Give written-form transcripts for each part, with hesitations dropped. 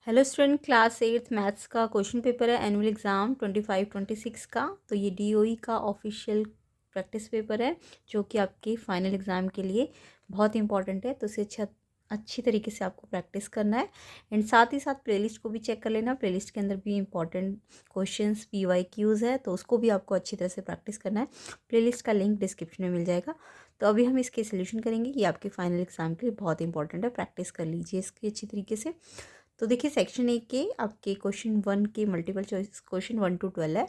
Hello student, class 8 maths का question paper है annual exam 25-26 का। तो ये डीओई का ऑफिशियल प्रैक्टिस पेपर है जो कि आपके फाइनल एग्ज़ाम के लिए बहुत इंपॉर्टेंट है। तो इसे अच्छी तरीके से आपको प्रैक्टिस करना है एंड साथ ही साथ प्लेलिस्ट को भी चेक कर लेना। प्लेलिस्ट के अंदर भी इंपॉर्टेंट क्वेश्चंस PYQs है, तो उसको भी आपको अच्छी तरह से प्रैक्टिस करना है। प्लेलिस्ट का लिंक डिस्क्रिप्शन में मिल जाएगा। तो अभी हम इसके सोल्यूशन करेंगे। ये आपके फाइनल एग्ज़ाम के लिए बहुत इंपॉर्टेंट है, प्रैक्टिस कर लीजिए इसकी अच्छी तरीके से। तो देखिए, सेक्शन 1 के आपके क्वेश्चन 1 के मल्टीपल चॉइस क्वेश्चन 1 to 12 है।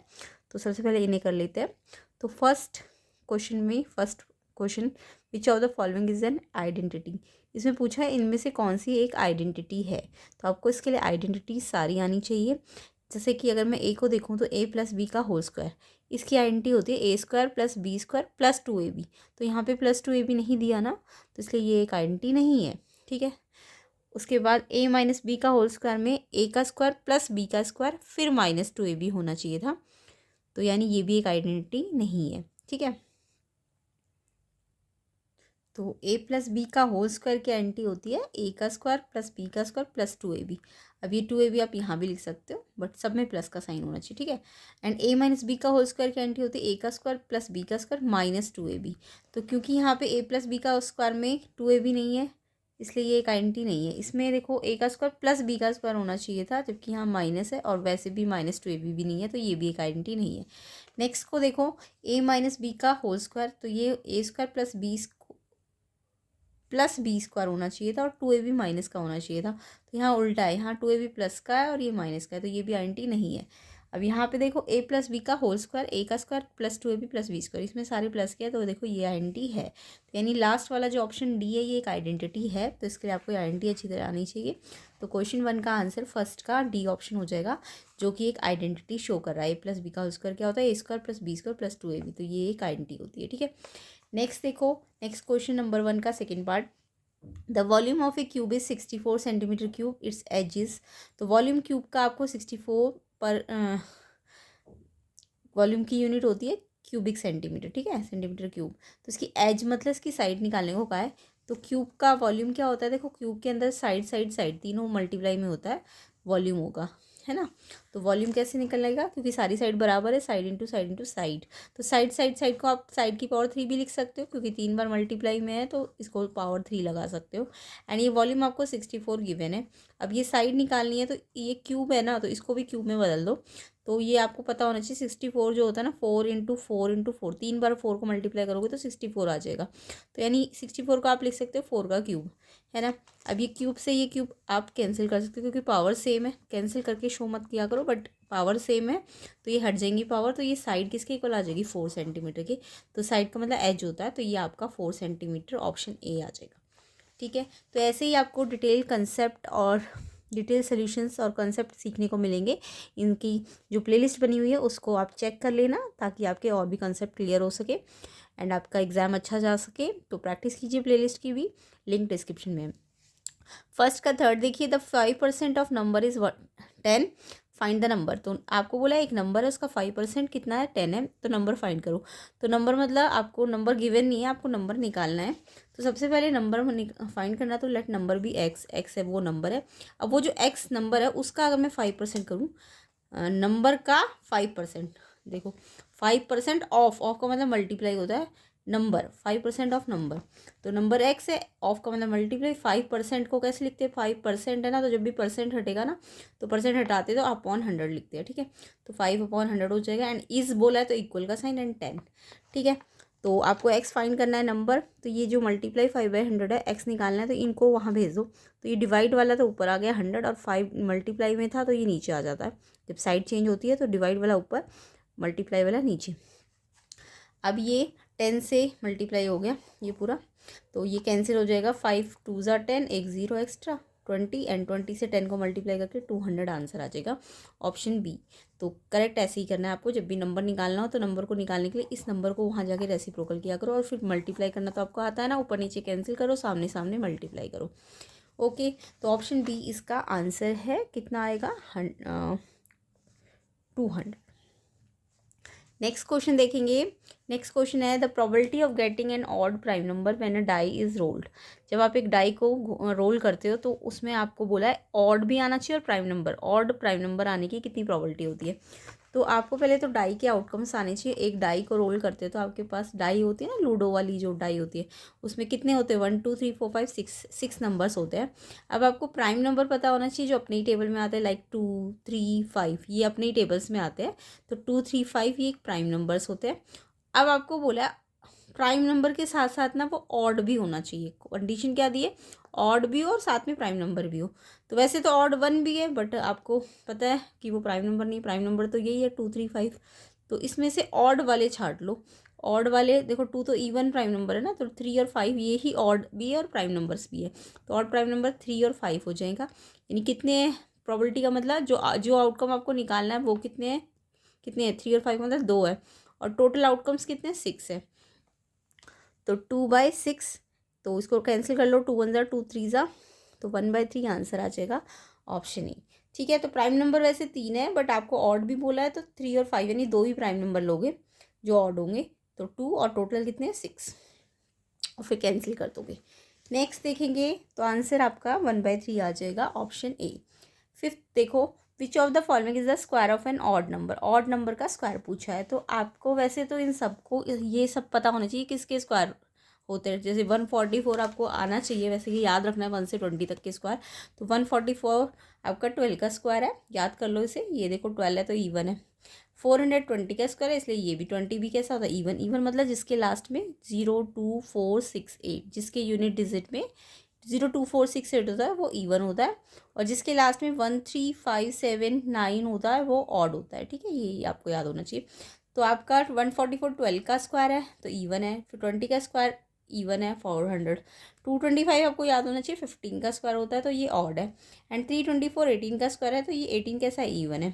तो सबसे पहले इन्हें कर लेते हैं। तो first question, which of the following is an identity. इसमें पूछा है इनमें से कौन सी एक आइडेंटिटी है। तो आपको इसके लिए आइडेंटिटी सारी आनी चाहिए। जैसे कि अगर मैं ए को देखूँ तो a + b का होल स्क्वायर, इसकी आइडेंटिटी होती है a² + b² + 2ab। तो यहाँ पे +2ab नहीं दिया ना, तो इसलिए ये एक आइडेंटिटी नहीं है। ठीक है। उसके बाद a - b का होल स्क्वायर में a का स्क्वायर + b का स्क्वायर फिर -2ab होना चाहिए था। तो यानी ये भी एक आइडेंटिटी नहीं है। ठीक है। तो a + b का होल स्क्वायर की आइडेंटिटी होती है a का स्क्वायर + b का स्क्वायर + 2ab। अब ये 2ab आप यहाँ भी लिख सकते हो, बट सब में प्लस का साइन होना चाहिए। ठीक है। एंड a - b का होल स्क्वायर की आइडेंटिटी होती है a का स्क्वायर + b का स्क्वायर -2ab। तो क्योंकि यहाँ पे a + b का स्क्वायर में 2ab नहीं है, इसलिए ये एक आइडेंटिटी नहीं है। इसमें देखो a का स्क्वायर + b का स्क्वायर होना चाहिए था, जबकि यहाँ माइनस है और वैसे भी -2ab भी नहीं है, तो ये भी एक आइडेंटिटी नहीं है। नेक्स्ट को देखो, a - b का होल स्क्वायर, तो ये a² + b² होना चाहिए था और 2ab माइनस का होना चाहिए था। तो यहाँ उल्टा है, यहाँ 2ab प्लस का है और ये माइनस का है, तो ये भी आइडेंटिटी नहीं है। अब यहाँ पे देखो a + b का होल स्क्वायर, a का स्क्वायर + 2ab + b², इसमें सारे प्लस के है, तो देखो ये आइडेंटिटी है। तो यानी लास्ट वाला जो ऑप्शन डी है ये एक आइडेंटिटी है। तो इसके लिए आपको आइडेंटिटी अच्छी तरह आनी चाहिए। तो क्वेश्चन 1 का आंसर फर्स्ट का डी ऑप्शन हो जाएगा, जो कि एक आइडेंटिटी शो कर रहा है। a + b का होल स्क्वायर क्या होता है, a² + b² + 2ab। तो ये एक आइडेंटिटी होती है। ठीक है। नेक्स्ट देखो, नेक्स्ट क्वेश्चन नंबर 1 का second part. The volume of a cube is 64 centimetre cube, its edges. तो वॉल्यूम क्यूब का आपको 64 पर वॉल्यूम की यूनिट होती है क्यूबिक सेंटीमीटर। ठीक है, सेंटीमीटर क्यूब। तो इसकी एज मतलब इसकी साइड निकालने को कहा है। तो क्यूब का वॉल्यूम क्या होता है, देखो क्यूब के अंदर साइड तीनों मल्टीप्लाई में होता है वॉल्यूम होगा, है ना। तो वॉल्यूम कैसे निकलेगा, क्योंकि सारी साइड बराबर है, साइड इंटू साइड। तो साइड को आप साइड की पावर 3 भी लिख सकते हो, क्योंकि 3 बार मल्टीप्लाई में है, तो इसको पावर 3 लगा सकते हो। एंड ये वॉल्यूम आपको 64 गिवन है। अब ये साइड निकालनी है, तो ये क्यूब है ना, तो इसको भी क्यूब में बदल दो। तो ये आपको पता होना चाहिए 64 जो होता है ना, 4 × 4 × 4, 3 बार 4 को मल्टीप्लाई करोगे तो 64 आ जाएगा। तो यानी 64 को आप लिख सकते हो 4 का क्यूब, है ना। अब ये क्यूब से ये क्यूब आप कैंसिल कर सकते हो, क्योंकि पावर सेम है। कैंसिल करके शो मत किया करो, बट पावर सेम है तो ये हट जाएंगी पावर। तो ये साइड किसके इक्वल आ जाएगी, 4 सेंटीमीटर की। तो साइड का मतलब एज होता है, तो ये आपका 4 सेंटीमीटर ऑप्शन ए आ जाएगा। ठीक है। तो ऐसे ही आपको डिटेल कंसेप्ट और डिटेल सॉल्यूशंस और कंसेप्ट सीखने को मिलेंगे। इनकी जो प्लेलिस्ट बनी हुई है उसको आप चेक कर लेना, ताकि आपके और भी कंसेप्ट क्लियर हो सके एंड आपका एग्ज़ाम अच्छा जा सके। तो प्रैक्टिस कीजिए, प्लेलिस्ट की भी लिंक डिस्क्रिप्शन में है। फर्स्ट का थर्ड देखिए, the 5% of number is 10, find the number. तो आपको बोला एक नंबर है, उसका 5% कितना है, 10 है, तो नंबर फाइंड करो। तो नंबर मतलब आपको नंबर गिवन नहीं है, आपको नंबर निकालना है। तो सबसे पहले नंबर फाइंड करना, तो लेट नंबर भी एक्स है, वो नंबर है। अब वो जो एक्स नंबर है उसका अगर मैं 5% करूँ, नंबर का 5%, देखो 5% ऑफ का मतलब मल्टीप्लाई होता है नंबर, 5% ऑफ नंबर। तो नंबर एक्स है, ऑफ का मतलब मल्टीप्लाई। 5% को कैसे लिखते हैं, 5% है ना, तो जब भी परसेंट हटेगा ना, तो परसेंट हटाते तो अपॉन 100 लिखते हैं। ठीक है। तो 5/100 हो जाएगा। एंड इज बोला है तो इक्वल का साइन एंड 10। ठीक है। तो आपको एक्स फाइंड करना है नंबर। तो ये जो मल्टीप्लाई 5/100 है, एक्स निकालना है, तो इनको वहाँ भेज दो। तो ये डिवाइड वाला तो ऊपर आ गया 100, और 5 मल्टीप्लाई में था तो ये नीचे आ जाता है। जब साइड चेंज होती है तो डिवाइड वाला ऊपर, मल्टीप्लाई वाला नीचे। अब ये 10 से मल्टीप्लाई हो गया ये पूरा, तो ये कैंसिल हो जाएगा। 5 × 2 = 10, एक 0 एक्स्ट्रा 20, एंड 20 से 10 को मल्टीप्लाई करके 200 आंसर आ जाएगा, ऑप्शन बी। तो करेक्ट ऐसे ही करना है आपको। जब भी नंबर निकालना हो तो नंबर को निकालने के लिए इस नंबर को वहाँ जाके रेसिप्रोकल किया करो, और फिर मल्टीप्लाई करना तो आपको आता है ना, ऊपर नीचे कैंसिल करो, सामने सामने मल्टीप्लाई करो। ओके। तो ऑप्शन बी इसका आंसर है। कितना आएगा, 200। नेक्स्ट क्वेश्चन देखेंगे, नेक्स्ट क्वेश्चन है the probability of getting an odd prime number when a die is rolled. जब आप एक डाई को रोल करते हो तो उसमें आपको बोला है ऑड भी आना चाहिए और prime number, odd prime number आने की कितनी प्रोबेबिलिटी होती है। तो आपको पहले तो डाई के आउटकम्स आने चाहिए। एक डाई को रोल करते हो तो आपके पास डाई होती है ना, लूडो वाली जो डाई होती है, उसमें कितने होते हैं 1 2 3 4 5 6 6 नंबर्स होते हैं। अब आपको प्राइम नंबर पता होना चाहिए जो अपने ही टेबल में आते हैं, लाइक 2 3 5, ये अपने ही टेबल्स में आते हैं। तो 2 3 5 ये एक प्राइम नंबर्स होते हैं। अब आपको बोला प्राइम नंबर के साथ साथ ना वो ऑड भी होना चाहिए। कंडीशन क्या दी है, ऑड भी हो और साथ में प्राइम नंबर भी हो। तो वैसे तो ऑड 1 भी है, बट आपको पता है कि वो प्राइम नंबर नहीं, प्राइम नंबर तो यही है 2 3 5। तो इसमें से ऑड वाले छाट लो। ऑड वाले देखो, 2 तो इवन प्राइम नंबर है ना, तो 3 और 5 ये ही ऑड भी है और प्राइम नंबर्स भी है। तो ऑड प्राइम नंबर 3 और 5 हो जाएगा। यानी कितने प्रोबेबिलिटी का मतलब जो जो आउटकम आपको निकालना है वो कितने हैं, 3 और 5 मतलब 2 है। और टोटल आउटकम्स कितने 6 है। तो 2/6, तो इसको कैंसिल कर लो, 2 1 ज़ा 2 3 ज़ा, तो 1/3 आंसर आ जाएगा ऑप्शन ए। ठीक है, तो प्राइम नंबर वैसे 3 है, बट आपको ऑड भी बोला है तो 3 और 5 यानी 2 ही प्राइम नंबर लोगे जो ऑड होंगे। तो 2 और टोटल कितने 6, और फिर कैंसिल कर दोगे। नेक्स्ट देखेंगे तो आंसर आपका 1/3 आ जाएगा ऑप्शन ए। फिफ्थ देखो, which of the following is the square of an odd number. Odd number का स्क्वायर पूछा है, तो आपको वैसे तो इन सबको ये सब पता होना चाहिए किसके स्क्वायर होते हैं। जैसे 144 आपको आना चाहिए, वैसे ये याद रखना है 1 से 20 तक के स्क्वायर। तो 144 आपका 12 का स्क्वायर है, याद कर लो इसे। ये देखो 12 है तो इवन है। 420 का स्क्वायर है, इसलिए ये भी 20 भी कैसा होता है, इवन। इवन मतलब जिसके लास्ट में 0 2 4 6 8, जिसके यूनिट डिजिट में 0 2 4 6 8 होता है वो इवन होता है। और जिसके लास्ट में 1 3 5 7 9 होता है वो ऑड होता है। ठीक है, ये आपको याद होना चाहिए। तो आपका 144 12 का स्क्वायर है तो इवन है, फिर 20 का स्क्वायर इवन है 400। 225 आपको याद होना चाहिए 15 का स्क्वायर होता है तो ये ऑड है। एंड 324 18 का स्क्वायर है तो ये 18 कैसा है, इवन है,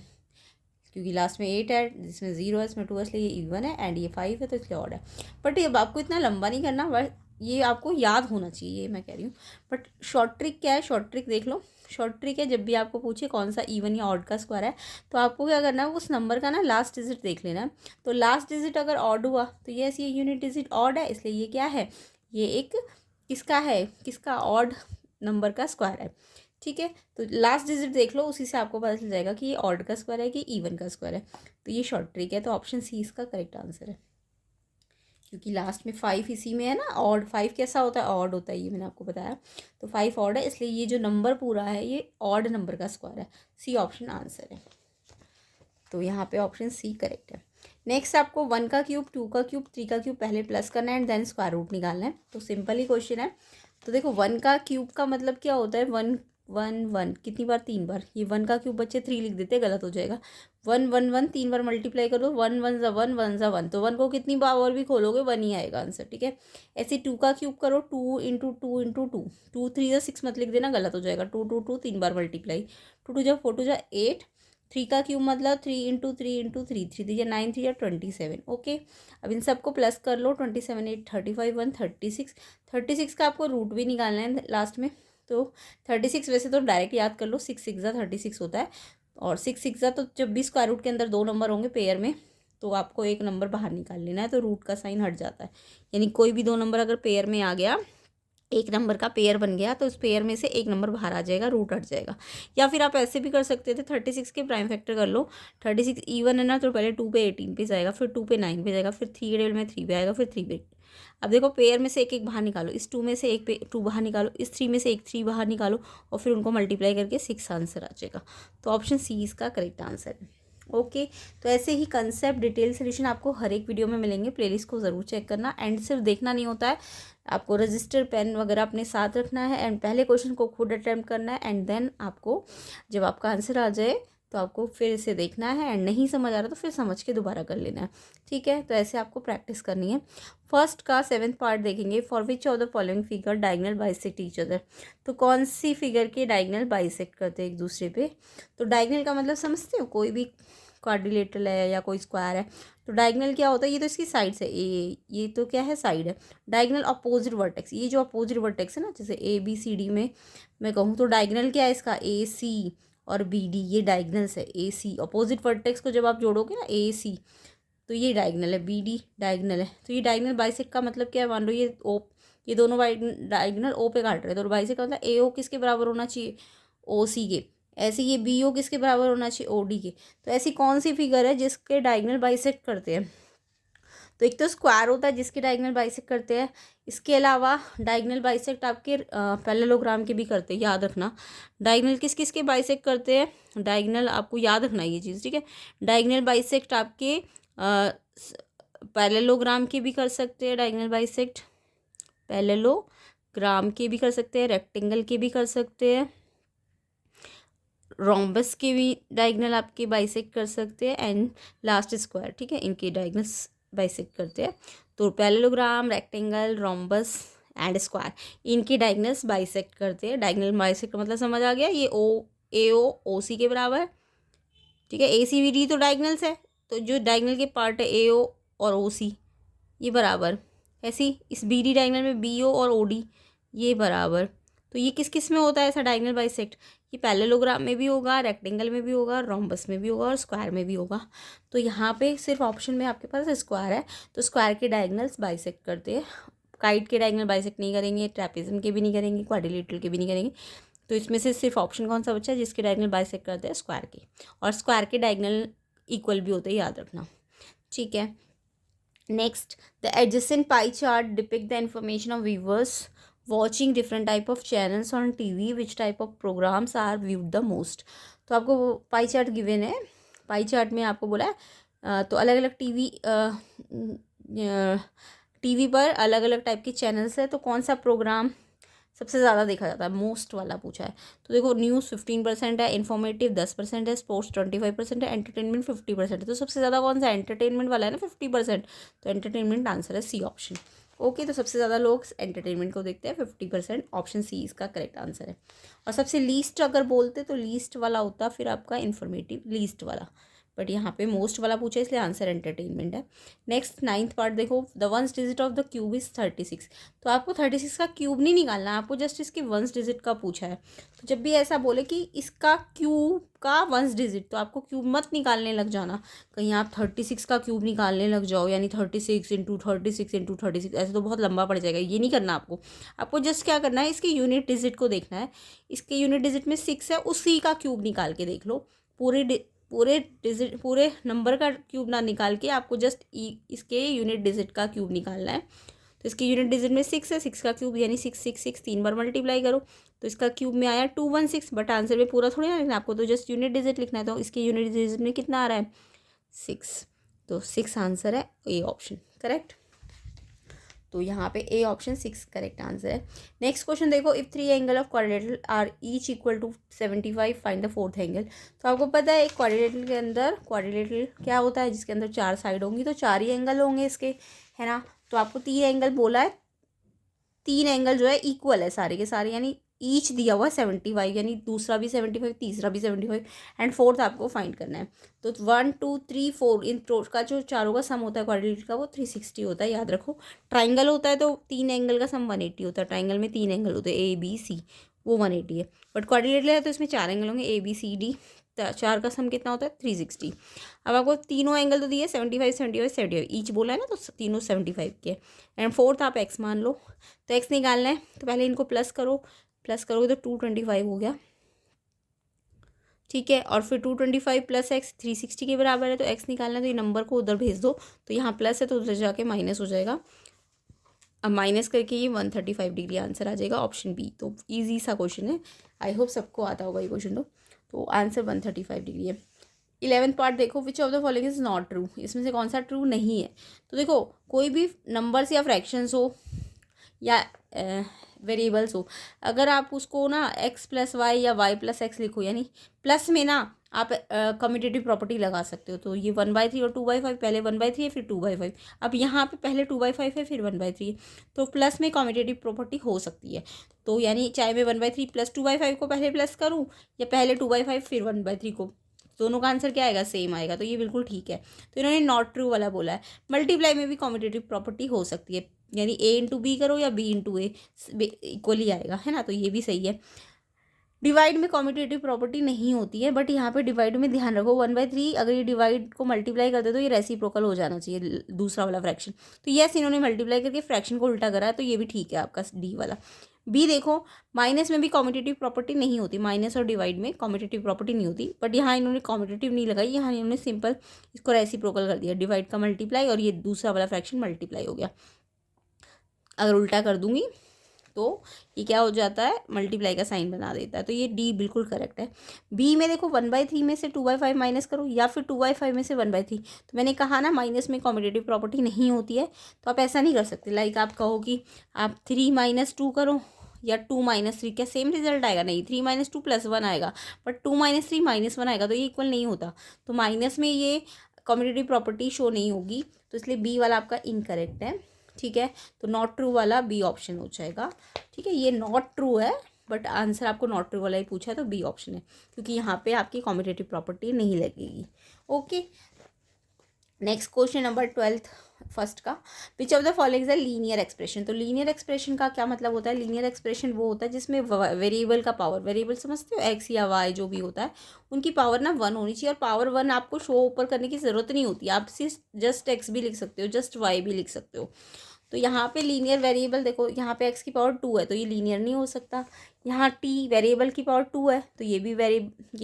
क्योंकि लास्ट में 8 है, जिसमें 0 है, इसमें 2 है, इसलिए ये इवन है। एंड ये 5 है तो इसलिए ऑड है। बट ये आपको इतना लंबा नहीं करना, बट ये आपको याद होना चाहिए, ये मैं कह रही हूँ। बट शॉर्ट ट्रिक क्या है, शॉर्ट ट्रिक देख लो। शॉर्ट ट्रिक है, जब भी आपको पूछे कौन सा इवन या ऑड का स्क्वायर है, तो आपको क्या करना है, उस नंबर का ना लास्ट डिजिट देख लेना है। तो लास्ट डिजिट अगर ऑड हुआ तो यस ये यूनिट डिजिट ऑड है, इसलिए ये क्या है, ये एक किसका है, किसका, ऑड नंबर का स्क्वायर है। ठीक है, तो लास्ट डिजिट देख लो, उसी से आपको पता चल जाएगा कि ये ऑड का स्क्वायर है कि इवन का स्क्वायर है। तो ये शॉर्ट ट्रिक है, तो ऑप्शन सी इसका करेक्ट आंसर है, क्योंकि लास्ट में 5 इसी में है ना। ऑड 5 कैसा होता है, ऑड होता है, ये मैंने आपको बताया। तो 5 ऑड है, इसलिए ये जो नंबर पूरा है ये ऑड नंबर का स्क्वायर है। सी ऑप्शन आंसर है, तो यहाँ पे ऑप्शन सी करेक्ट है। नेक्स्ट आपको 1 का क्यूब 2 का क्यूब 3 का क्यूब पहले प्लस करना है एंड देन स्क्वायर रूट निकालना है। तो सिंपल ही क्वेश्चन है। तो देखो 1 का क्यूब का मतलब क्या होता है, 1 1 1 कितनी बार, 3 बार। ये 1 का क्यूब बच्चे 3 लिख देते, गलत हो जाएगा। 1 1 1 3 बार मल्टीप्लाई करो, 1 1 ज़ा 1 1 ज़ा 1, तो 1 को कितनी बार और भी खोलोगे 1 ही आएगा आंसर। ठीक है, ऐसे 2 का क्यूब करो, 2 इंटू 2 इंटू 2, 2 3 ज़ा 6 मत लिख देना, गलत हो जाएगा। 2 2 2 3 बार मल्टीप्लाई, 2 2 ज़ा 4 2 ज़ा 8। 3 का क्यूब मतलब 3 इंटू 3 इंटू 3, 3 3 9 3 27। ओके, अब इन सबको प्लस कर लो, 27 8 35 1 36। 36 का आपको रूट भी निकालना है लास्ट में। तो 36 वैसे तो डायरेक्ट याद कर लो, 6 6 ज़ा 36 होता है। और 6 6 ज़ा तो जब भी स्क्वायर रूट के अंदर 2 नंबर होंगे पेयर में, तो आपको एक नंबर बाहर निकाल लेना है, तो रूट का साइन हट जाता है। यानी कोई भी 2 नंबर अगर पेयर में आ गया, एक नंबर का पेयर बन गया, तो उस पेयर में से एक नंबर बाहर आ जाएगा, रूट हट जाएगा। या फिर आप ऐसे भी कर सकते थे, 36 के प्राइम फैक्टर कर लो। 36 इवन है ना, तो पहले 2 पे 18 पे जाएगा, फिर 2 पे 9 पे जाएगा, फिर 3 के टेबल में 3 पे आएगा, फिर 3 पे। अब देखो पेयर में से एक एक बाहर निकालो, इस 2 में से एक पे 2 बाहर निकालो, इस 3 में से एक 3 बाहर निकालो, और फिर उनको मल्टीप्लाई करके 6 आंसर आ जाएगा। तो ऑप्शन सी इसका करेक्ट आंसर है। ओके, तो ऐसे ही कंसेप्ट डिटेल सोल्यूशन आपको हर एक वीडियो में मिलेंगे, प्लेलिस्ट को ज़रूर चेक करना। एंड सिर्फ देखना नहीं होता है, आपको रजिस्टर पेन वगैरह अपने साथ रखना है, एंड पहले क्वेश्चन को खुद अटैम्प्ट करना है, एंड देन आपको जब आपका आंसर आ जाए तो आपको फिर से देखना है, एंड नहीं समझ आ रहा तो फिर समझ के दोबारा कर लेना है। ठीक है, तो ऐसे आपको प्रैक्टिस करनी है। फर्स्ट का 7th पार्ट देखेंगे, for which of the following figure diagonal bisect each other. तो कौन सी फिगर के डायगनल बाइसेक्ट करते हैं एक दूसरे पे। तो डायगनल का मतलब समझते हो, कोई भी क्वाड्रिलेटरल है या कोई स्क्वायर है, तो डायगनल क्या होता है, ये तो इसकी साइड्स है, ये तो क्या है, साइड है। डायगनल अपोजिट वर्टेक्स, ये जो अपोजिट वर्टेक्स है ना, जैसे ABCD में मैं कहूँ तो डायगनल क्या है इसका, AC और BD, ये डायगनल्स है। AC अपोजिट वर्टेक्स को जब आप जोड़ोगे ना AC, तो ये डायगनल है, बी डी डायगनल है। तो ये डायगनल बाइसेक्ट का मतलब क्या है, मान लो ये दोनों डायगनल ओ पे काट रहे हैं, तो बाइसेक्ट का मतलब ए ओ किसके बराबर होना चाहिए, ओ सी के। ऐसे ये बी ओ किसके बराबर होना चाहिए, ओ डी के। तो ऐसी कौन सी फिगर है जिसके डायगनल बाइसेक्ट करते हैं, तो एक तो स्क्वायर होता है जिसके डायगनल बाइसेक्ट करते हैं। इसके अलावा डायगनल बाइसेक्ट आपके पैरेललोग्राम के भी करते हैं, याद रखना। डायगनल किस किस के बाइसेक्ट करते हैं, डायगनल आपको याद रखना ये चीज़, ठीक है। डायगनल बाइसेक्ट आपके पैरेललोग्राम के भी कर सकते हैं, डायगनल बाइसेक्ट पैरेललोग्राम के भी कर सकते हैं, रेक्टेंगल के भी कर सकते हैं, रोम्बस के भी डायगनल आपके बाइसेक्ट कर सकते हैं, एंड लास्ट स्क्वायर, ठीक है, इनके डायगनल्स बाइसेक्ट करते हैं। तो parallelogram, rectangle, rhombus and square, इनके डायगनल्स बाइसेक्ट करते हैं। डायगनल बाइसेक्ट मतलब समझ आ गया, ये ओ सी के बराबर है, ठीक है। ए सी बी डी तो डायगनल्स है, तो जो डायगनल के पार्ट है ए ओ और ओ सी ये बराबर, ऐसी इस बी डी डायगनल में बी ओ और ओ डी ये बराबर। तो ये किस किस में होता है ऐसा डायगनल बाइसेक्ट, ये पैरेललोग्राम में भी होगा, रेक्टेंगल में भी होगा, रोम्बस में भी होगा और स्क्वायर में भी होगा। तो यहाँ पे सिर्फ ऑप्शन में आपके पास स्क्वायर है, तो स्क्वायर के डायगनल्स बाइसेक्ट करते हैं। काइट के डायगनल बाइसेक्ट नहीं करेंगे, ट्रेपेजियम के भी नहीं करेंगे, क्वाड्रिलेटरल के भी नहीं करेंगे। तो इसमें से सिर्फ ऑप्शन कौन सा बचा है, जिसके डायगनल बाइसेक्ट करते हैं, स्क्वायर के। और स्क्वायर के डायगनल इक्वल भी होते हैं, याद रखना, ठीक है। Next, the adjacent pie chart depict the information of viewers watching different type of channels on TV, which type of programmes are viewed the most. तो आपको वो पाई चार्ट गिवन है, पाई चार्ट में आपको बोला है तो अलग अलग टीवी पर अलग अलग टाइप के चैनल्स है, तो कौन सा प्रोग्राम सबसे ज़्यादा देखा जाता है, मोस्ट वाला पूछा है। तो देखो, न्यूज़ 15% है, इन्फॉर्मेटिव 10% है, स्पोर्ट्स 25% है, एंटरटेनमेंट 50% है। तो सबसे ज़्यादा कौन सा एंटरटेनमेंट वाला है ना, 50%। तो एंटरटेनमेंट आंसर है सी ऑप्शन। ओके, तो सबसे ज़्यादा लोग एंटरटेनमेंट को देखते हैं, 50%, ऑप्शन सी इसका करेक्ट आंसर है। और सबसे लीस्ट अगर बोलते तो लीस्ट वाला होता फिर आपका इन्फॉर्मेटिव, लीस्ट वाला, बट यहाँ पे मोस्ट वाला पूछा इसलिए आंसर एंटरटेनमेंट है। नेक्स्ट 9th पार्ट देखो, the ones digit of the cube is 36। तो आपको 36 का क्यूब नहीं निकालना, आपको जस्ट इसके वंस डिजिट का पूछा है। तो जब भी ऐसा बोले कि इसका क्यूब का वंस डिजिट, तो आपको क्यूब मत निकालने लग जाना, कहीं आप 36 का क्यूब निकालने लग जाओ, यानी 36 इंटू 36 इंटू 36, ऐसे तो बहुत लंबा पड़ जाएगा, ये नहीं करना आपको। आपको जस्ट क्या करना है, इसके यूनिट डिजिट को देखना है, इसके यूनिट डिजिट में 6 है, उसी का क्यूब निकाल के देख लो। पूरे नंबर का क्यूब ना निकाल के आपको जस्ट इसके यूनिट डिजिट का क्यूब निकालना है। तो इसके यूनिट डिजिट में 6 है, 6 का क्यूब यानी 6 3 बार मल्टीप्लाई करो, तो इसका क्यूब में आया 216, बट आंसर में पूरा थोड़ी ना लिखना, आपको तो जस्ट यूनिट डिजिट लिखना है। तो इसके यूनिट डिजिट में कितना आ रहा है, 6, तो 6 आंसर है, ए ऑप्शन करेक्ट। तो यहाँ पे ए ऑप्शन 6 करेक्ट आंसर है। नेक्स्ट क्वेश्चन देखो, if 3 angle of quadrilateral are each equal to 75, find the 4th angle. तो आपको पता है एक क्वाड्रिलेटरल के अंदर, क्वाड्रिलेटरल क्या होता है, जिसके अंदर 4 साइड होंगी, तो 4 ही एंगल होंगे इसके, है ना। तो आपको 3 एंगल बोला है, 3 एंगल जो है इक्वल है सारे के सारे, यानी ईच दिया हुआ है 75, यानी दूसरा भी 75, तीसरा भी 75, एंड 4th आपको फाइंड करना है। तो 1 2 3 4 इन का जो चारों का सम होता है क्वाड्रिलेटरल का, वो 360 होता है, याद रखो। ट्राइंगल होता है तो 3 एंगल का सम 180 होता है, ट्राइंगल में 3 एंगल होते हैं, ए बी सी, वो 180 है। बट क्वाड्रिलेटरल है तो इसमें 4 एंगल होंगे, ए बी सी डी, 4 का सम कितना होता है, 360। अब आपको तीनों एंगल तो दिए 75 75 75 ईच बोला है ना, तो तीनों 75 के, एंड 4th आप एक्स मान लो। तो एक्स निकालना है, तो पहले इनको प्लस करोगे तो 225 हो गया, ठीक है। और फिर 225 प्लस एक्स 360 के बराबर है, तो एक्स निकालना है, तो ये नंबर को उधर भेज दो, तो यहाँ प्लस है तो उधर जाके माइनस हो जाएगा। अब माइनस करके ये 135 डिग्री आंसर आ जाएगा, ऑप्शन बी। तो ईजी सा क्वेश्चन है, आई होप सबको आता होगा ये क्वेश्चन। तो आंसर 135 डिग्री है। 11th पार्ट देखो, which of the following is not true, इसमें से कौन सा ट्रू नहीं है। तो देखो, कोई भी नंबर्स या फ्रैक्शंस हो या वेरिएबल्स हो, अगर आप उसको ना x + y या y + x लिखो, यानी प्लस में ना आप कम्यूटेटिव प्रॉपर्टी लगा सकते हो। तो ये 1/3 और 2/5, पहले 1/3 है फिर 2/5, अब यहाँ पे पहले 2/5 है फिर 1/3 है, तो प्लस में कम्यूटेटिव प्रॉपर्टी हो सकती है। तो यानी चाहे मैं 1/3 प्लस 2/5 को पहले प्लस करूँ, या पहले 2/5 फिर 1/3 को, दोनों का आंसर क्या आएगा, सेम आएगा, तो ये बिल्कुल ठीक है। तो इन्होंने नॉट ट्रू वाला बोला है। मल्टीप्लाई में भी कम्यूटेटिव प्रॉपर्टी हो सकती है, यानी a इंटू बी करो या b इंटू ए इक्वली आएगा, है ना, तो ये भी सही है। डिवाइड में कॉम्यूटेटिव प्रॉपर्टी नहीं होती है, बट यहाँ पे डिवाइड में ध्यान रखो 1/3 अगर ये डिवाइड को मल्टीप्लाई कर दे तो ये रेसिप्रोकल हो जाना चाहिए दूसरा वाला फ्रैक्शन। तो यस, इन्होंने मल्टीप्लाई करके फ्रैक्शन को उल्टा करा है, तो ये भी ठीक है आपका डी वाला। बी देखो, माइनस में भी कॉम्यूटेटिव प्रॉपर्टी नहीं होती, माइनस और डिवाइड में कॉम्यूटेटिव प्रॉपर्टी नहीं होती, बट यहाँ इन्होंने कॉम्यूटेटिव नहीं लगाई, यहाँ इन्होंने सिंपल इसको रेसिप्रोकल कर दिया, डिवाइड का मल्टीप्लाई और ये दूसरा वाला फ्रैक्शन मल्टीप्लाई हो गया। अगर उल्टा कर दूंगी तो ये क्या हो जाता है, मल्टीप्लाई का साइन बना देता है, तो ये डी बिल्कुल करेक्ट है। बी में देखो 1/3 में से 2/5 माइनस करो या फिर 2/5 में से 1/3, तो मैंने कहा ना माइनस में कॉम्यूटेटिव प्रॉपर्टी नहीं होती है, तो आप ऐसा नहीं कर सकते। लाइक आप कहो कि आप 3 - 2 करो या 2 - 3, क्या सेम रिजल्ट आएगा? नहीं, 3 - 2 +1 आएगा, बट 2 - 3 -1 आएगा, तो ये इक्वल नहीं होता। तो माइनस में ये कॉम्यूटेटिव प्रॉपर्टी शो नहीं होगी, तो इसलिए बी वाला आपका इनकरेक्ट है। ठीक है, तो नॉट ट्रू वाला बी ऑप्शन हो जाएगा। ठीक है, ये नॉट ट्रू है, बट आंसर आपको नॉट ट्रू वाला ही पूछा है, तो बी ऑप्शन है, क्योंकि यहाँ पे आपकी कॉम्यूटेटिव प्रॉपर्टी नहीं लगेगी। Okay, next question number 12 first का, which of the following is a linear expression. तो लीनियर एक्सप्रेशन का क्या मतलब होता है? लीनियर एक्सप्रेशन वो होता है जिसमें वेरिएबल का पावर, वेरिएबल समझते हो, एक्स या वाई जो भी होता है, उनकी पावर ना 1 होनी चाहिए, और पावर 1 आपको शो ऊपर करने की ज़रूरत नहीं होती, आप सिर्फ जस्ट एक्स भी लिख सकते हो, जस्ट वाई भी लिख सकते हो। तो यहाँ पे लीनियर वेरिएबल देखो, यहाँ पे एक्स की पावर 2 है, तो ये लीनियर नहीं हो सकता। यहाँ टी वेरिएबल की पावर 2 है, तो ये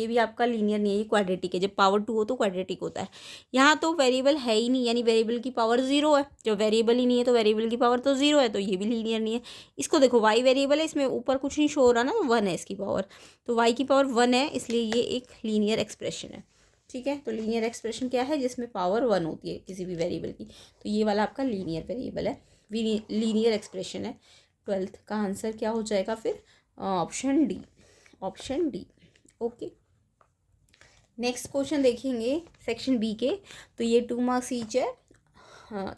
भी आपका लीनियर नहीं है, ये क्वाड्रेटिक है। जब पावर 2 हो तो क्वाड्रेटिक होता है। यहाँ तो वेरिएबल है ही नहीं, यानी वेरिएबल की पावर 0 है। जब वेरिएबल ही नहीं है तो वेरिएबल की पावर तो 0 है, तो ये भी लीनियर नहीं है। इसको देखो, वाई वेरिएबल है, इसमें ऊपर कुछ नहीं शो हो रहा ना, तो 1 है इसकी पावर, तो वाई की पावर 1 है, इसलिए ये एक लीनियर एक्सप्रेशन है। ठीक है, तो लीनियर एक्सप्रेशन क्या है? जिसमें पावर 1 होती है किसी भी वेरिएबल की, तो ये वाला आपका लीनियर वेरिएबल है, लीनियर एक्सप्रेशन है। 12th का आंसर क्या हो जाएगा फिर? Option D, option D. Okay, next question देखेंगे सेक्शन बी के, तो ये 2 मार्क्स ईच है।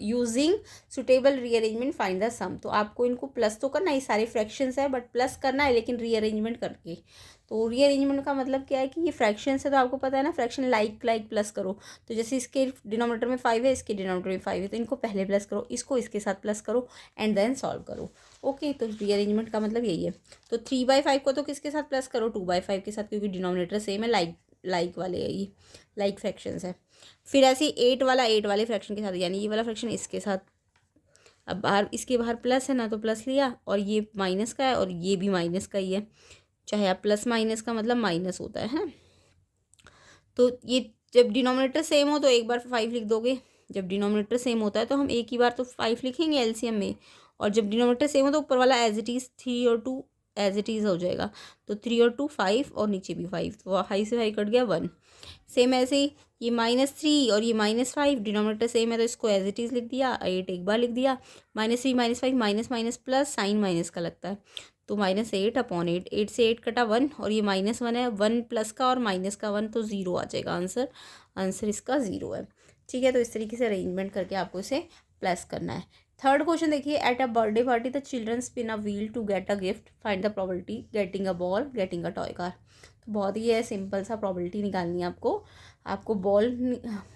Using suitable rearrangement find the sum. तो आपको इनको प्लस तो करना है, ये सारे फ्रैक्शंस है, बट प्लस करना है लेकिन रीअरेंजमेंट करके। तो रीअरेंजमेंट का मतलब क्या है कि ये फ्रैक्शंस है, तो आपको पता है ना, फ्रैक्शन लाइक प्लस करो। तो जैसे इसके डिनोमिनेटर में 5 है, इसके डिनोमिनेटर में 5 है, तो इनको पहले प्लस करो, इसको इसके साथ प्लस करो एंड देन सॉल्व करो। ओके, तो रीअरेंजमेंट का मतलब यही है। तो 3/5 को तो किसके साथ प्लस करो? 2/5 के साथ, क्योंकि डिनोमिनेटर सेम है, लाइक वाले है, ये लाइक फ्रैक्शंस है। फिर ऐसे 8 वाले फ्रैक्शन के साथ, यानी ये वाला फ्रैक्शन इसके साथ, अब बाहर इसके बाहर प्लस है ना, तो प्लस लिया, और ये माइनस का है और ये भी माइनस का ही है, चाहे आप प्लस माइनस का मतलब माइनस होता है। तो ये जब डिनोमिनेटर सेम हो तो एक बार 5 लिख दोगे, जब डिनोमिनेटर सेम होता है तो हम एक ही बार तो 5 लिखेंगे एलसीएम में, और जब डिनोमिनेटर सेम हो तो ऊपर वाला एज इट इज़ 3 और 2 एज इट इज़ हो जाएगा। तो 3 और 2 5 और नीचे भी 5, तो हाई से हाई कट गया 1। सेम ऐसे ही ये -3 और ये -5, डिनोमिनेटर सेम है तो इसको एज इट इज़ लिख दिया, 8 एक बार लिख दिया, -3 -5 minus minus plus, sign minus का लगता है, तो -8/8, 8 से 8 कटा 1, और ये -1 है, 1 प्लस का और माइनस का 1, तो 0 आ जाएगा आंसर। आंसर इसका 0 है। ठीक है, तो इस तरीके से अरेंजमेंट करके आपको इसे प्लस करना है। थर्ड क्वेश्चन देखिए, at a birthday party the children spin a wheel to get a gift, find the probability getting a ball, getting a toy car. तो बहुत ही है सिंपल सा प्रोबेबिलिटी निकालनी है आपको बॉल,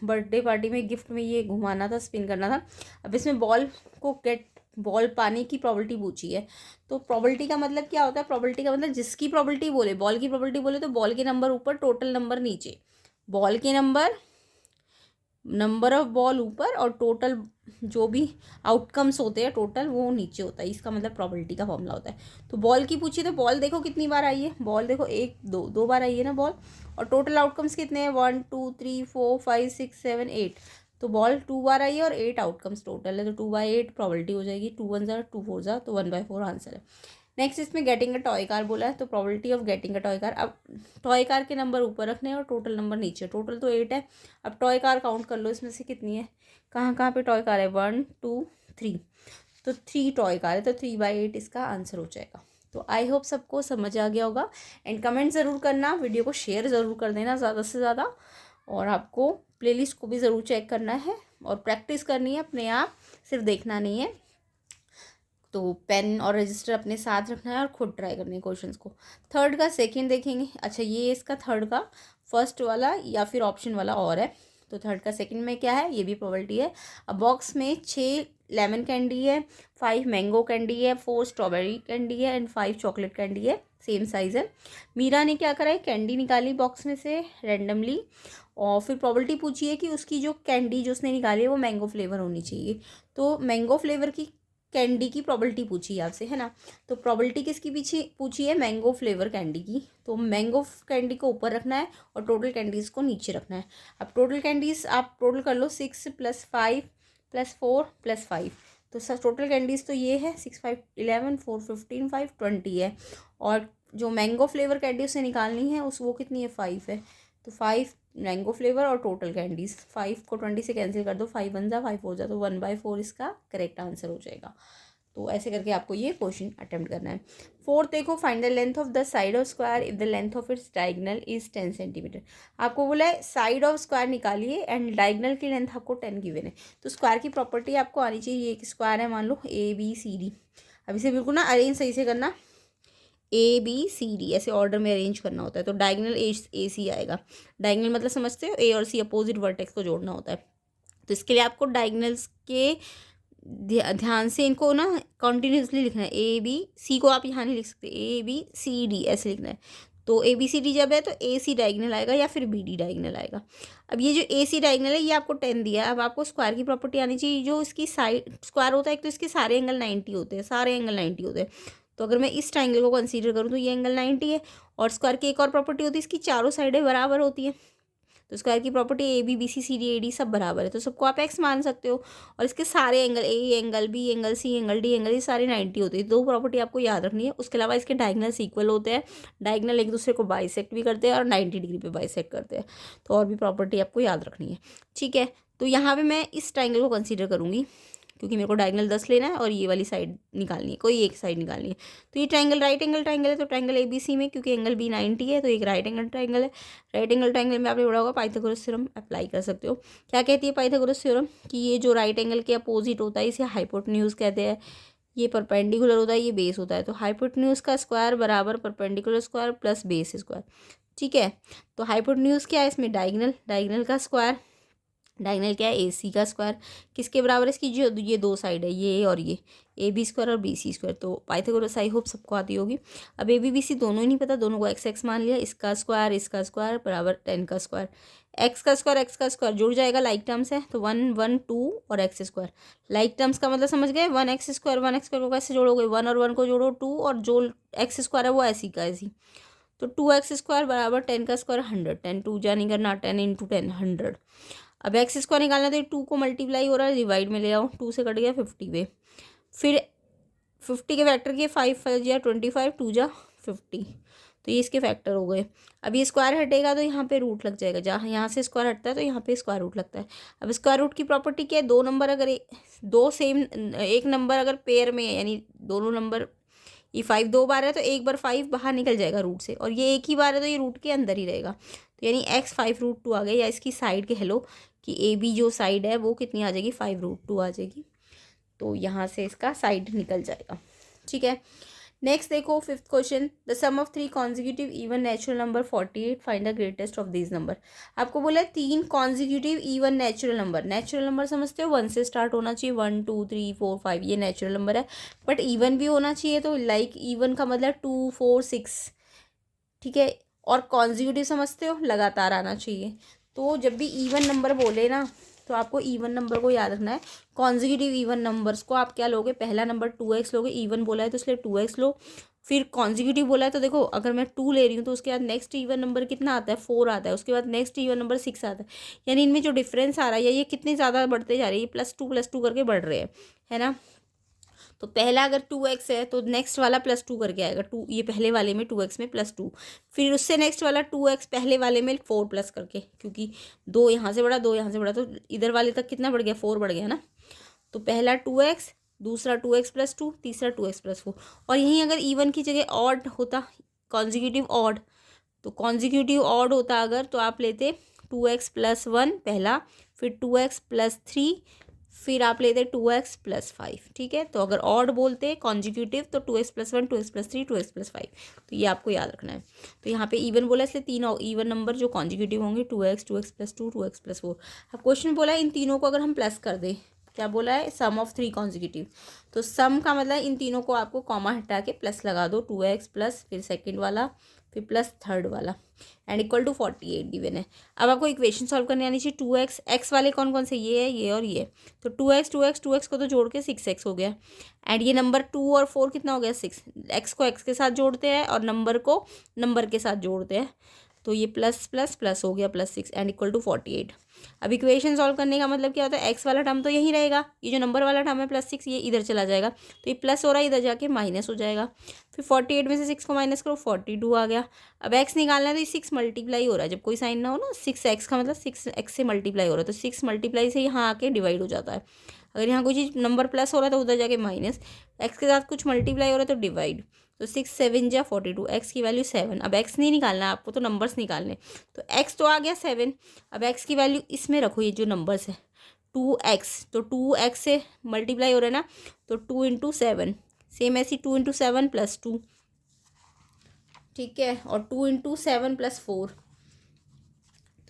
बर्थडे पार्टी में गिफ्ट में ये घुमाना था, स्पिन करना था। अब इसमें बॉल पाने की प्रोबेबिलिटी पूछी है, तो प्रोबेबिलिटी का मतलब क्या होता है? प्रोबेबिलिटी का मतलब जिसकी प्रोबेबिलिटी बोले, बॉल की प्रोबेबिलिटी बोले तो बॉल के नंबर ऊपर, टोटल नंबर नीचे, बॉल के नंबर ऑफ बॉल ऊपर और टोटल जो भी आउटकम्स होते हैं टोटल वो नीचे होता है, इसका मतलब प्रोबेबिलिटी का फॉर्मूला होता है। तो बॉल की पूछी तो बॉल देखो कितनी बार आई है, बॉल देखो 1 2 बार आई है ना बॉल, और टोटल आउटकम्स कितने हैं? 1 2 3 4 5 6 7 8, तो बॉल 2 बार आई है और 8 आउटकम्स टोटल है, तो 2/8 प्रोबेबिलिटी हो जाएगी, 2 1 ज़ा 2 4 ज़ा, तो 1/4 आंसर है। नेक्स्ट इसमें गेटिंग अ टॉय कार बोला है, तो probability of getting a toy car, अब टॉय कार के नंबर ऊपर रखने हैं और टोटल नंबर नीचे, टोटल तो 8 है, अब टॉय कार काउंट कर लो इसमें से कितनी है, कहाँ कहाँ पे टॉय कार है, 1 2 3, तो 3 टॉय कार है, तो 3/8 इसका आंसर हो जाएगा। तो आई होप सबको समझ आ गया होगा, एंड कमेंट ज़रूर करना, वीडियो को शेयर ज़रूर कर देना ज़्यादा से ज़्यादा, और आपको प्लेलिस्ट को भी ज़रूर चेक करना है और प्रैक्टिस करनी है अपने आप, सिर्फ देखना नहीं है। तो पेन और रजिस्टर अपने साथ रखना है और खुद ट्राई करने हैं क्वेश्चंस को। थर्ड का सेकंड देखेंगे, अच्छा ये इसका थर्ड का फर्स्ट वाला या फिर ऑप्शन वाला और है, तो थर्ड का सेकंड में क्या है, ये भी प्रोबेबिलिटी है। अब बॉक्स में 6 लेमन कैंडी है, 5 मैंगो कैंडी है, 4 स्ट्रॉबेरी कैंडी है एंड 5 चॉकलेट कैंडी है। सेम साइज़ है। मीरा ने क्या करा है, कैंडी निकाली बॉक्स में से रैंडमली, और फिर प्रॉपर्टी पूछी है कि उसकी जो कैंडी जो उसने निकाली है वो मैंगो फ्लेवर होनी चाहिए। तो मैंगो फ्लेवर की कैंडी की प्रॉपर्टी पूछी है आपसे, है ना। तो प्रॉपर्टी किसकी पीछे पूछी है, मैंगो फ्लेवर कैंडी की। तो मैंगो कैंडी को ऊपर रखना है और टोटल कैंडीज़ को नीचे रखना है। अब टोटल कैंडीज़ आप टोटल कर लो, 6 + 5 + 4 + 5। तो सर टोटल कैंडीज़ तो ये है 6 5 11 4 15 5 20 है। और जो मैंगो फ्लेवर कैंडी उसे निकालनी है उस वो कितनी है, 5 है। तो 5 मैंगो फ्लेवर और टोटल कैंडीज़, 5 को 20 से कैंसिल कर दो, 5 1 जा 5 हो जा, तो 1/4 इसका करेक्ट आंसर हो जाएगा। तो ऐसे करके आपको ये क्वेश्चन अटेम्प्ट करना है। फोर्थ देखो, find the length of the side of square if the length of its diagonal is 10 centimetre. आपको बोला है साइड ऑफ स्क्वायर निकालिए एंड डायगनल की लेंथ आपको 10 गिवन है। तो स्क्वायर की प्रॉपर्टी आपको आनी चाहिए। एक स्क्वायर है मान लो ABCD। अब इसे बिल्कुल ना अरेंज सही से करना, ABCD ऐसे ऑर्डर में अरेंज करना होता है। तो डायगनल AC आएगा। डायगनल मतलब समझते हो, A और C अपोजिट वर्टेक्स को जोड़ना होता है। तो इसके लिए आपको डायगनल्स के ध्यान से इनको ना कंटिन्यूसली लिखना है। ABC को आप यहाँ नहीं लिख सकते, ABCD ऐसे लिखना है। तो ABCD जब है तो AC डायगनल आएगा या फिर BD डायगनल आएगा। अब ये जो AC डायगनल है ये आपको 10 दिया है। अब आपको स्क्वायर की प्रॉपर्टी आनी चाहिए। जो इसकी साइड स्क्वायर होता है, एक तो इसके सारे एंगल 90 होते हैं, सारे एंगल 90 होते हैं। तो अगर मैं इस ट्राइंगल को कंसीडर करूँ तो ये एंगल 90 है। और स्क्वायर की एक और प्रॉपर्टी होती है, इसकी चारों साइडें बराबर होती है। तो स्क्वायर की property AB BC CD AD सब बराबर है, तो सबको आप x मान सकते हो। और इसके सारे angle A angle B angle C angle D angle, ये सारे 90 होते हैं। दो प्रॉपर्टी आपको याद रखनी है। उसके अलावा इसके डायगनल्स इक्वल होते हैं, डायगनल एक दूसरे को बाइसेक्ट भी करते हैं और 90 डिग्री पे बाइसेक्ट करते हैं। तो और भी प्रॉपर्टी आपको याद रखनी है, ठीक है। तो यहाँ पर मैं इस ट्राइंगल को कंसिडर करूँगी क्योंकि मेरे को डायगनल 10 लेना है और ये वाली साइड निकालनी है, कोई एक साइड निकालनी है। तो ये ट्राइंगल राइट एंगल ट्राइंगल है, तो ट्राइंगल ABC में क्योंकि एंगल B 90 है तो एक राइट एंगल ट्राइंगल है। राइट एंगल ट्राइंगल में आपने पढ़ा होगा पाइथागोरस थ्योरम अप्लाई कर सकते हो। क्या कहती है पाइथागोरस थ्योरम, कि ये जो राइट एंगल के अपोजिट होता है इसे हाइपोटेन्यूज कहते हैं। ये परपेंडिकुलर होता है, ये बेस होता है। तो हाइपोटेन्यूज का स्क्वायर बराबर perpendicular square plus base square, ठीक है। तो हाइपोटेन्यूज क्या है इसमें, डायगनल, डायगनल का स्क्वायर, डायगनल क्या है AC का स्क्वायर, किसके बराबर है, इसकी जो ये दो साइड है ये और ये, AB स्क्वायर और BC स्क्वायर। तो पाइथागोरस आई होप सबको आती होगी। अब AB BC दोनों ही नहीं पता, दोनों को x मान लिया। इसका स्क्वायर बराबर 10 का स्क्वायर, x का स्क्वायर जुड़ जाएगा, लाइक टर्म्स है तो 1 1 2 और x स्क्वायर। लाइक टर्म्स का मतलब समझ गए, 1x स्क्वायर को कैसे जोड़ोगे, 1 और 1 को जोड़ो 2, और जो x स्क्वायर है वो ऐसी का ऐसी। तो 2x स्क्वायर बराबर 10 का स्क्वायर 100, 10 2 जा नहीं करना, 10 × 10 100। अब एक्स स्क्वायर निकालना, तो 2 को मल्टीप्लाई हो रहा है, डिवाइड में ले आओ, 2 से कट गया 50 पे। फिर 50 के फैक्टर के 5 या 25, 2 जा 50, तो ये इसके फैक्टर हो गए। अब ये स्क्वायर हटेगा तो यहाँ पे रूट लग जाएगा, जहाँ यहाँ से स्क्वायर हटता है तो यहाँ पे स्क्वायर रूट लगता है। अब स्क्वायर रूट की प्रॉपर्टी क्या है, दो नंबर अगर दो सेम, एक नंबर अगर पेयर में है, यानी दोनों नंबर, ये 5 दो बार है तो एक बार 5 बाहर निकल जाएगा रूट से, और ये एक ही बार है तो ये रूट के अंदर ही रहेगा। तो यानी x 5√2 आ गया, या इसकी साइड के हेलो कि AB जो साइड है वो कितनी आ जाएगी, 5√2 आ जाएगी। तो यहाँ से इसका साइड निकल जाएगा, ठीक है। नेक्स्ट देखो, fifth question, the sum of 3 consecutive even natural number 48, find the greatest of this number. आपको बोला है 3 कॉन्जिक्यूटिव इवन नेचुरल नंबर समझते हो, 1 से स्टार्ट होना चाहिए, 1 2 3 4 5 ये नेचुरल नंबर है, बट इवन भी होना चाहिए। तो लाइक इवन का मतलब 2 4 6, ठीक है। और कॉन्जिक्यूटिव समझते हो, लगातार आना चाहिए। तो जब भी इवन नंबर बोले ना तो आपको इवन नंबर को याद रखना है। कॉन्जिक्यूटिव इवन नंबर्स को आप क्या लोगे, पहला नंबर 2x लोगे, इवन बोला है तो इसलिए 2x लो। फिर कॉन्जिक्यूटिव बोला है तो देखो अगर मैं 2 ले रही हूँ तो उसके बाद नेक्स्ट इवन नंबर कितना आता है, 4 आता है, उसके बाद नेक्स्ट इवन नंबर 6 आता है। यानी इनमें जो डिफरेंस आ रहा है या ये कितने ज़्यादा बढ़ते जा रहे हैं, ये +2 करके बढ़ रहे हैं, है ना। तो पहला अगर 2x है तो नेक्स्ट वाला +2 करके आएगा, 2 ये पहले वाले में 2x में +2, फिर उससे नेक्स्ट वाला 2x पहले वाले में 4 प्लस करके, क्योंकि 2 यहाँ से बढ़ा 2 यहाँ से बढ़ा तो इधर वाले तक कितना बढ़ गया, 4 बढ़ गया ना। तो पहला 2x, दूसरा 2x + 2, तीसरा 2x + 4। और यहीं अगर इवन की जगह ऑड होता, कॉन्जिक्यूटिव ऑड, तो कॉन्जिक्यूटिव ऑड होता अगर तो आप लेते 2x + 1 पहला, फिर 2x + 3, फिर आप लेते 2x + 5, ठीक है। तो अगर ऑड बोलते कॉन्जिक्यूटिव तो 2x + 1 2x + 3 2x + 5, तो ये आपको याद रखना है। तो यहाँ पे इवन बोला इसलिए 3 इवन नंबर जो कॉन्जिक्यूटिव होंगे 2x + 2 2x + 4। अब क्वेश्चन बोला इन तीनों को अगर हम प्लस कर दें क्या बोला है, सम ऑफ 3 कॉन्जिक्यूटिव। तो सम का मतलब इन तीनों को आपको कॉमा हटा के प्लस लगा दो, 2x प्लस फिर सेकेंड वाला फिर प्लस थर्ड वाला एंड इक्वल टू 48 गिवन है। अब आपको इक्वेशन सॉल्व करने आनी चाहिए। 2x, एक्स वाले कौन कौन से, ये है, ये और ये। तो 2x को तो जोड़ के 6x हो गया एंड ये नंबर 2 और 4 कितना हो गया, 6। एक्स को एक्स के साथ जोड़ते हैं और नंबर को नंबर के साथ जोड़ते हैं, तो ये प्लस प्लस प्लस हो गया +6 एंड इक्वल टू 48। अब इक्वेशन सॉल्व करने का मतलब क्या होता है, एक्स वाला टर्म तो यहीं रहेगा, ये जो नंबर वाला टर्म है +6 ये इधर चला जाएगा, तो ये प्लस हो रहा है इधर जाके माइनस हो जाएगा। फिर 48 में से 6 को माइनस करो, 42 आ गया। अब एक्स निकालना है तो ये 6 मल्टीप्लाई हो रहा है, जब कोई साइन ना हो ना, 6x का मतलब 6x से मल्टीप्लाई हो रहा है, तो 6 मल्टीप्लाई से यहाँ आके डिवाइड हो जाता है। अगर यहाँ कोई चीज़ नंबर प्लस हो रहा है तो उधर जाके माइनस, एक्स के साथ कुछ मल्टीप्लाई हो रहा है तो डिवाइड, तो 6 7 जा 42, एक्स की वैल्यू 7। अब एक्स नहीं निकालना आपको, तो नंबर्स निकालने, तो एक्स तो आ गया 7। अब एक्स की वैल्यू इसमें रखो, ये जो नंबर्स है 2x, तो 2x से मल्टीप्लाई हो रहा है ना, तो 2 इंटू 7, सेम ऐसी 2 इंटू 7 प्लस 2, ठीक है, और 2 इंटू 7 प्लस 4,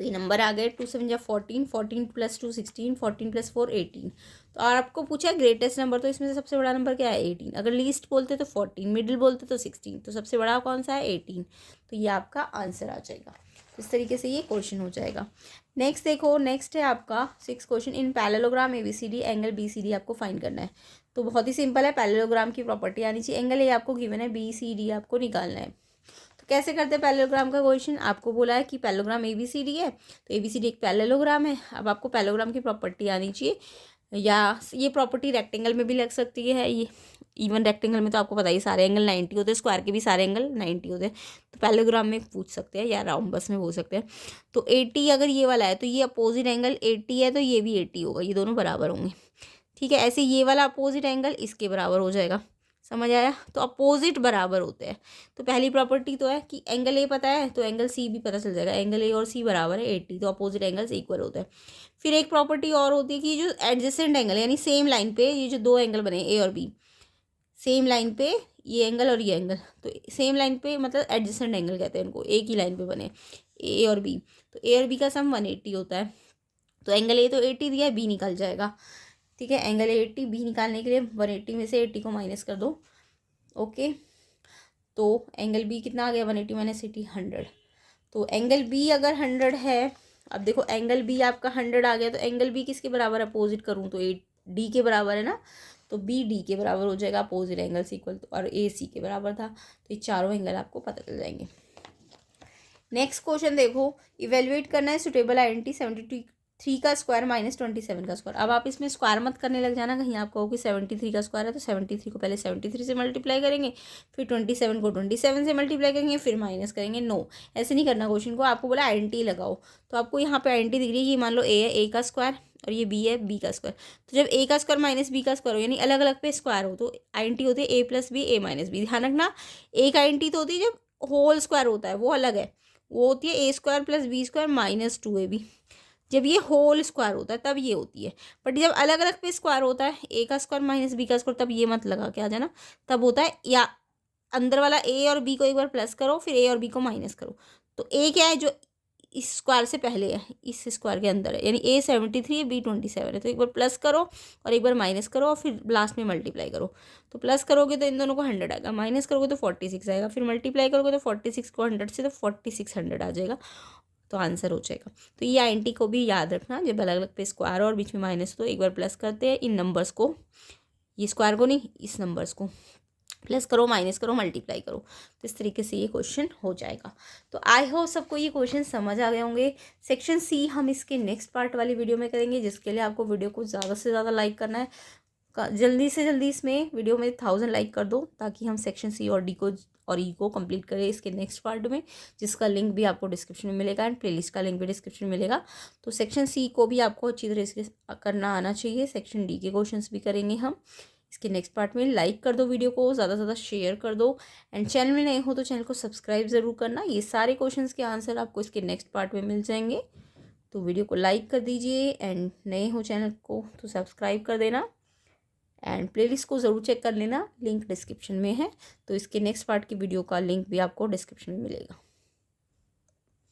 तो ये नंबर आ गए 2 7 जा 14, 14 प्लस 2 16, 14 प्लस 4 18। तो और आपको पूछा ग्रेटेस्ट नंबर, तो इसमें से सबसे बड़ा नंबर क्या है, 18। अगर लीस्ट बोलते तो 14, मिडिल बोलते तो 16, तो सबसे बड़ा कौन सा है, 18। तो ये आपका आंसर आ जाएगा। इस तरीके से ये क्वेश्चन हो जाएगा। नेक्स्ट देखो, नेक्स्ट है आपका 6 क्वेश्चन, इन पैरेललोग्राम ABCD एंगल BCD आपको फाइंड करना है। तो बहुत ही सिंपल है, पैरेललोग्राम की प्रॉपर्टी आनी चाहिए। एंगल ए आपको गिवन है, BCD आपको निकालना है। कैसे करते हैं पैरेललोग्राम का क्वेश्चन, आपको बोला है कि पैरेललोग्राम ABCD है, तो ABCD एक पैरेललोग्राम है। अब आपको पैरेललोग्राम की प्रॉपर्टी आनी चाहिए, या ये प्रॉपर्टी रेक्टेंगल में भी लग सकती है। ये इवन रेक्टेंगल में तो आपको पता ही सारे एंगल 90 होते हैं, स्क्वायर के भी सारे एंगल 90 होते हैं, तो पैरेललोग्राम में पूछ सकते हैं या राउंडबस में हो सकते हैं। तो 80 अगर ये वाला है तो ये अपोजिट एंगल 80 है, तो ये भी 80 होगा, ये दोनों बराबर होंगे, ठीक है। ऐसे ये वाला अपोजिट एंगल इसके बराबर हो जाएगा, समझ आया। तो अपोजिट बराबर होते हैं। तो पहली प्रॉपर्टी तो है कि एंगल ए पता है तो एंगल सी भी पता चल जाएगा, एंगल ए और सी बराबर है 80, तो अपोजिट एंगल्स इक्वल होते हैं। फिर एक प्रॉपर्टी और होती है कि जो एडजेसेंट एंगल यानी सेम लाइन पे ये जो दो एंगल बने ए और बी, सेम लाइन पे ये एंगल और ये एंगल, तो सेम लाइन पे मतलब एडजेसेंट एंगल कहते हैं उनको, एक ही लाइन पे बने ए और बी, तो ए और बी का सम 180 होता है। तो एंगल ए तो 80 दिया है, बी निकल जाएगा, ठीक है। एंगल 80, बी निकालने के लिए 180 में से 80 को माइनस कर दो, ओके। तो एंगल बी कितना आ गया, 180 माइनस 80 100। तो एंगल बी अगर 100 है, अब देखो एंगल बी आपका 100 आ गया, तो एंगल बी किसके बराबर अपोजिट करूँ, तो ए डी के बराबर है ना, तो बी डी के बराबर हो जाएगा, अपोजिट एंगल्स इक्वल, और ए सी के बराबर था, तो ये चारों एंगल आपको पता चल जाएंगे। नेक्स्ट क्वेश्चन देखो, इवेल्युएट करना है सुटेबल आइडेंटिटी 73 का स्क्वायर माइनस 27 का स्क्वायर। अब आप इसमें स्क्वायर मत करने लग जाना, कहीं आप कहो कि 73 का स्क्वायर है, तो 73 को पहले 73 से मल्टीप्लाई करेंगे, फिर 27 को 27 से मल्टीप्लाई करेंगे, फिर माइनस करेंगे। नो, ऐसे नहीं करना क्वेश्चन को, आपको बोला आइडेंटिटी लगाओ, तो आपको यहाँ पे आइडेंटिटी दिख रही है, ये मान लो ए है, ए का स्क्वायर, और ये बी है, बी का स्क्वायर। तो जब ए का स्क्वायर माइनस बी का स्क्वायर हो, यानी अलग अलग पे स्क्वायर हो, तो आइडेंटिटी होती है ए प्लस बी, ए माइनस बी। ध्यान रखना, एक आइडेंटिटी तो होती है जब होल स्क्वायर होता है, वो अलग है, वो होती है a square plus b square minus 2ab। जब ये होल स्क्वायर होता है तब ये होती है, बट जब अलग अलग पे स्क्वायर होता है, ए का स्क्वायर माइनस बी का स्क्वायर, तब ये मत लगा के आ जाना, तब होता है या अंदर वाला ए और बी को एक बार प्लस करो, फिर ए और बी को माइनस करो। तो ए क्या है, जो इस स्क्वायर से पहले है, इस स्क्वायर के अंदर है, यानी ए 73 है, बी 27 है, तो एक बार प्लस करो और एक बार माइनस करो और फिर लास्ट में मल्टीप्लाई करो। तो प्लस करोगे तो इन दोनों को 100 आएगा, माइनस करोगे तो 46 आएगा, फिर मल्टीप्लाई करोगे तो 46 को 100 से, तो 4600 आ जाएगा, तो आंसर हो जाएगा। तो ये आइडेंटिटी को भी याद रखना, जब अलग अलग पे स्क्वायर और बीच में माइनस हो तो एक बार प्लस करते हैं इन नंबर्स को, ये स्क्वायर को नहीं, इस नंबर्स को प्लस करो, माइनस करो, मल्टीप्लाई करो, तो इस तरीके से ये क्वेश्चन हो जाएगा। तो आई होप सबको ये क्वेश्चन समझ आ गए होंगे। सेक्शन सी हम इसके नेक्स्ट पार्ट वाली वीडियो में करेंगे, जिसके लिए आपको वीडियो को ज़्यादा से ज़्यादा लाइक करना है, जल्दी से जल्दी इसमें वीडियो में 1000 लाइक कर दो, ताकि हम सेक्शन सी और डी को और ई को कंप्लीट करें इसके नेक्स्ट पार्ट में, जिसका लिंक भी आपको डिस्क्रिप्शन में मिलेगा एंड प्लेलिस्ट का लिंक भी डिस्क्रिप्शन में मिलेगा। तो सेक्शन सी को भी आपको अच्छी तरह से करना आना चाहिए, सेक्शन डी के क्वेश्चंस भी करेंगे हम इसके नेक्स्ट पार्ट में। लाइक कर दो वीडियो को, ज़्यादा से ज़्यादा शेयर कर दो, एंड चैनल में नए हो तो चैनल को सब्सक्राइब ज़रूर करना। ये सारे क्वेश्चंस के आंसर आपको इसके नेक्स्ट पार्ट में मिल जाएंगे। तो वीडियो को लाइक कर दीजिए, एंड नए हो चैनल को तो सब्सक्राइब कर देना, एंड प्लेलिस्ट को ज़रूर चेक कर लेना, लिंक डिस्क्रिप्शन में है। तो इसके नेक्स्ट पार्ट की वीडियो का लिंक भी आपको डिस्क्रिप्शन में मिलेगा।